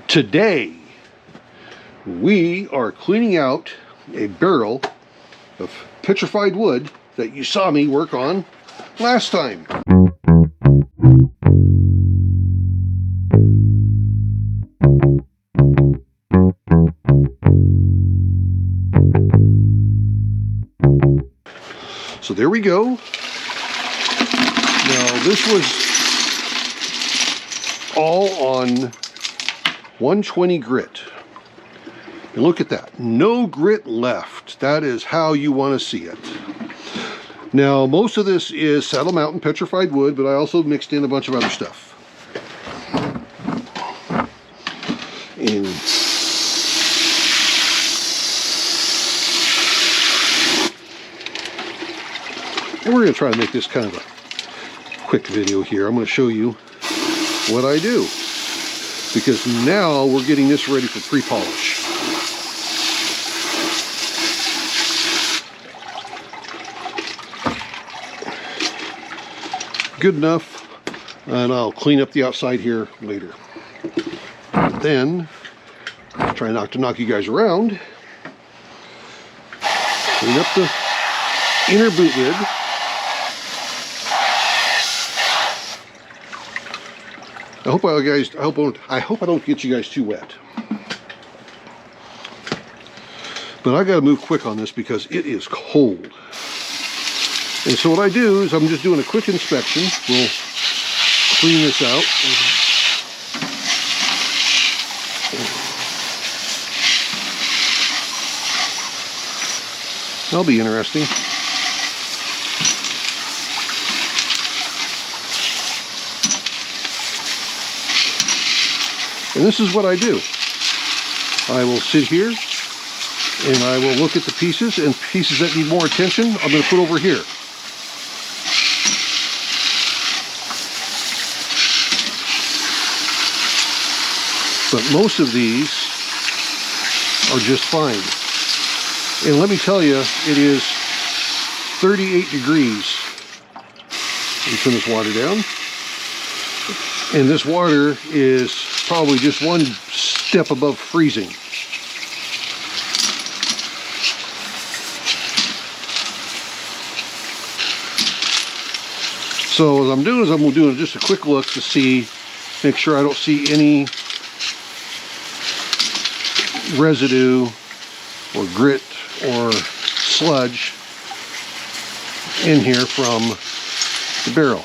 Today, we are cleaning out a barrel of petrified wood that you saw me work on last time. So there we go. Now this was all on 120 grit. And look at that, no grit left. That is how you want to see it. Now most of this is Saddle Mountain petrified wood, but I also mixed in a bunch of other stuff. And we're going to try to make this kind of a quick video here. I'm going to show you what I do, because now we're getting this ready for pre-polish. Good enough, and I'll clean up the outside here later. Then try not to knock you guys around. Clean up the inner boot lid. I hope I don't get you guys too wet. But I gotta move quick on this because it is cold. And so what I do is I'm just doing a quick inspection. We'll clean this out. That'll be interesting. And this is what I do. I will sit here and I will look at the pieces, and pieces that need more attention I'm going to put over here. But most of these are just fine. And let me tell you, it is 38 degrees. Let me turn this water down. And this water is probably just one step above freezing. So what I'm doing is I'm doing just a quick look to see, make sure I don't see any residue or grit or sludge in here from the barrel.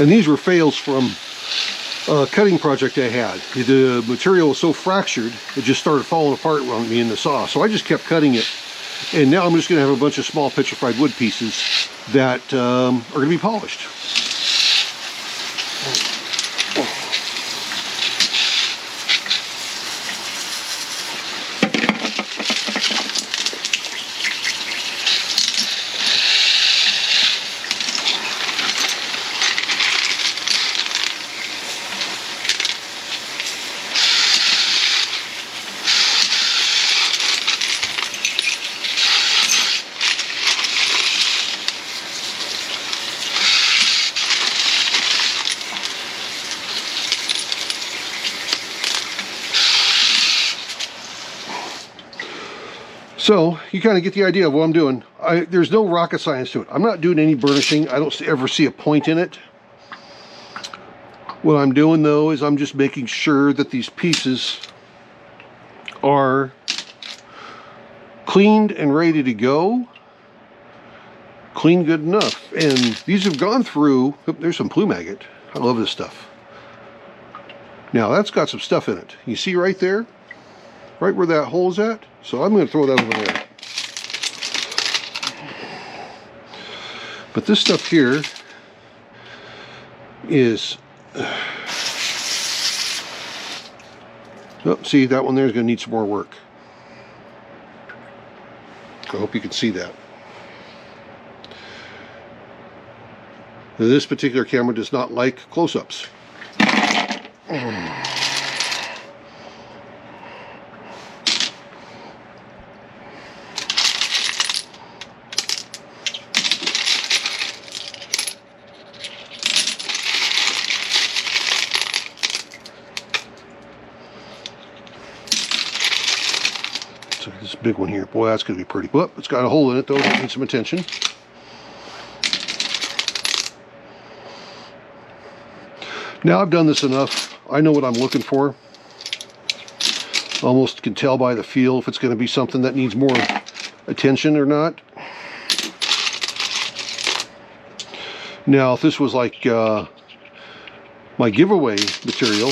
And these were fails from a cutting project I had. The material was so fractured, it just started falling apart on me in the saw. So I just kept cutting it. And now I'm just going to have a bunch of small petrified wood pieces that are going to be polished. So you kind of get the idea of what I'm doing. There's no rocket science to it. I'm not doing any burnishing. I don't ever see a point in it. What I'm doing though is I'm just making sure that these pieces are cleaned and ready to go. Clean good enough. And these have gone through, oh, there's some plume agate. I love this stuff. Now that's got some stuff in it. You see right there? Right where that hole is at? So I'm going to throw that over there. But this stuff here is... Oh, see, that one there is going to need some more work. I hope you can see that. This particular camera does not like close-ups. So this big one here, boy, that's going to be pretty. Whoop, it's got a hole in it though, that needs some attention. Now I've done this enough, I know what I'm looking for. Almost can tell by the feel if it's going to be something that needs more attention or not. Now if this was like my giveaway material,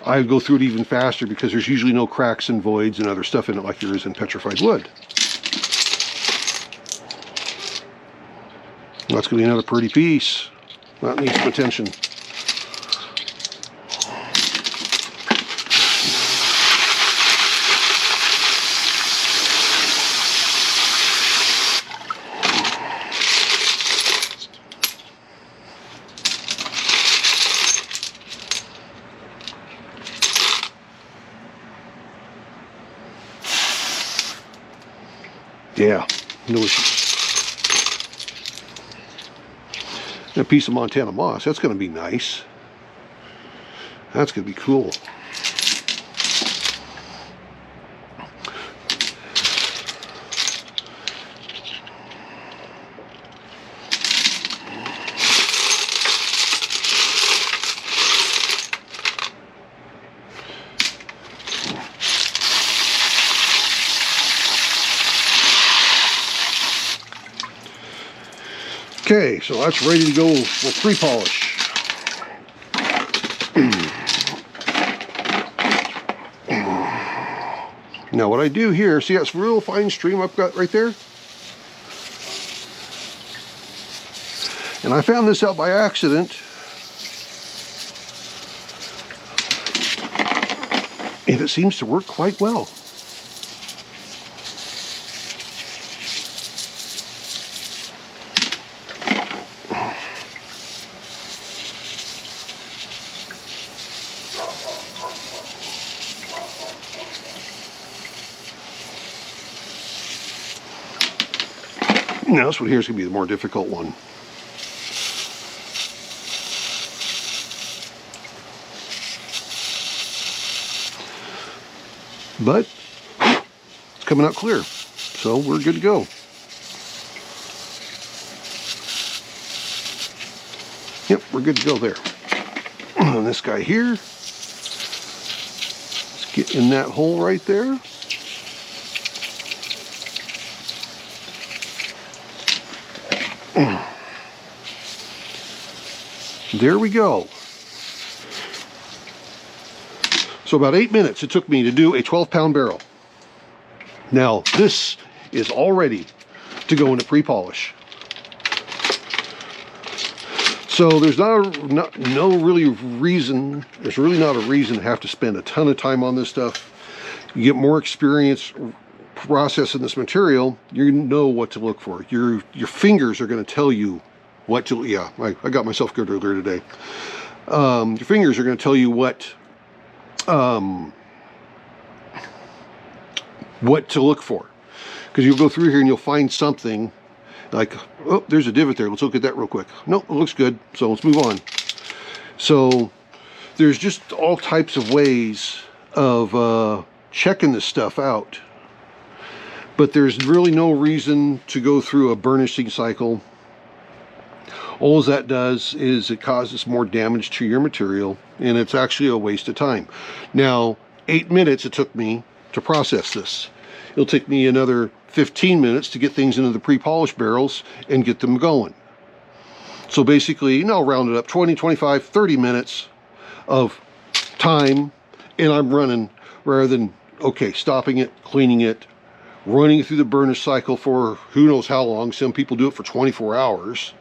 I would go through it even faster because there's usually no cracks and voids and other stuff in it like there is in petrified wood. That's going to be another pretty piece. That needs some attention. Yeah, no issues. And a piece of Montana moss, that's going to be nice. That's going to be cool. Okay, so that's ready to go for pre-polish. Now what I do here, see that real fine stream I've got right there? And I found this out by accident. And it seems to work quite well. Now this one here is going to be the more difficult one. But it's coming out clear, so we're good to go. Yep, we're good to go there. And this guy here, let's get in that hole right there. There we go. So about 8 minutes it took me to do a 12-pound barrel. Now this is all ready to go into pre-polish. So there's there's really not a reason to have to spend a ton of time on this stuff. You get more experience processing this material, you know what to look for. Your fingers are going to tell you what to, yeah, I got myself good earlier today. Your fingers are going to tell you what to look for. Because you'll go through here and you'll find something like, oh, there's a divot there. Let's look at that real quick. Nope, it looks good. So let's move on. So there's just all types of ways of checking this stuff out. But there's really no reason to go through a burnishing cycle. All that does is it causes more damage to your material, and it's actually a waste of time. Now, 8 minutes it took me to process this. It'll take me another 15 minutes to get things into the pre-polished barrels and get them going. So basically, I'll round it up 20, 25, 30 minutes of time, and I'm running rather than, okay, stopping it, cleaning it, running through the burnish cycle for who knows how long. Some people do it for 24 hours.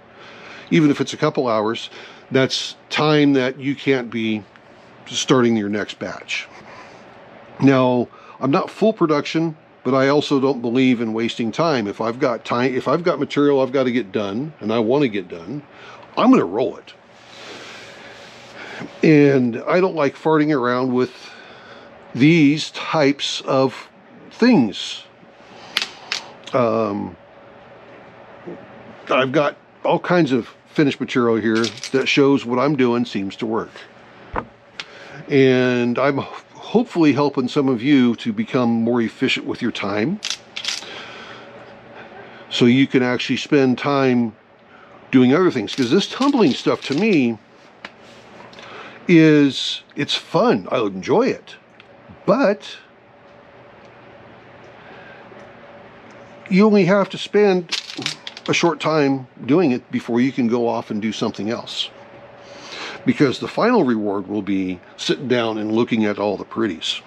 Even if it's a couple hours, that's time that you can't be starting your next batch. Now, I'm not full production, but I also don't believe in wasting time. If I've got time, if I've got material I've got to get done, and I want to get done, I'm going to roll it. And I don't like farting around with these types of things. I've got all kinds of finished material here that shows what I'm doing seems to work. And I'm hopefully helping some of you to become more efficient with your time, so you can actually spend time doing other things. Because this tumbling stuff to me it's fun. I enjoy it. But you only have to spend a short time doing it before you can go off and do something else. Because the final reward will be sitting down and looking at all the pretties.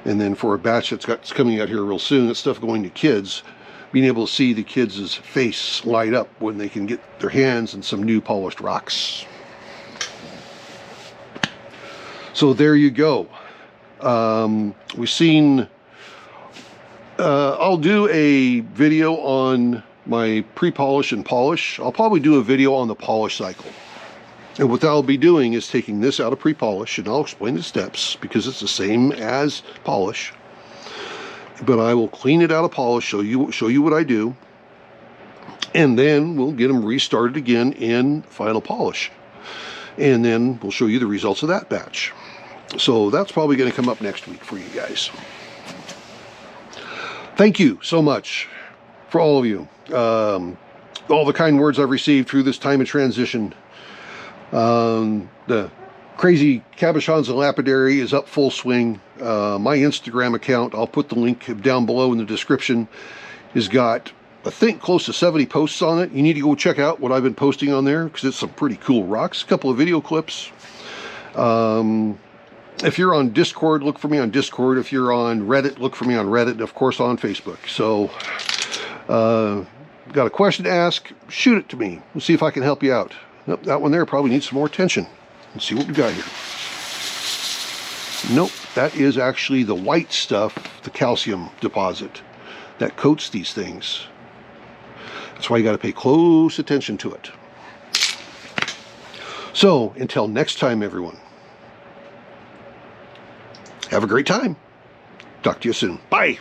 And then for a batch that's coming out here real soon, that stuff going to kids, being able to see the kids' face light up when they can get their hands on some new polished rocks. So there you go. We've seen, I'll do a video on my pre-polish and polish. I'll probably do a video on the polish cycle. And what I'll be doing is taking this out of pre-polish, and I'll explain the steps because it's the same as polish. But I will clean it out of polish, show you what I do, and then we'll get them restarted again in final polish. And then we'll show you the results of that batch. So that's probably going to come up next week for you guys. Thank you so much for all of you. All the kind words I've received through this time of transition. The Crazy Cabochons and Lapidary is up full swing. My Instagram account, I'll put the link down below in the description, has got, I think, close to 70 posts on it. You need to go check out what I've been posting on there because it's some pretty cool rocks. A couple of video clips. If you're on Discord, look for me on Discord. If you're on Reddit, look for me on Reddit. And of course on Facebook. So, got a question to ask, shoot it to me. We'll see if I can help you out. Nope, that one there probably needs some more attention. Let's see what we got here. Nope, that is actually the white stuff, the calcium deposit that coats these things. That's why you got to pay close attention to it. So, until next time, everyone, have a great time. Talk to you soon. Bye.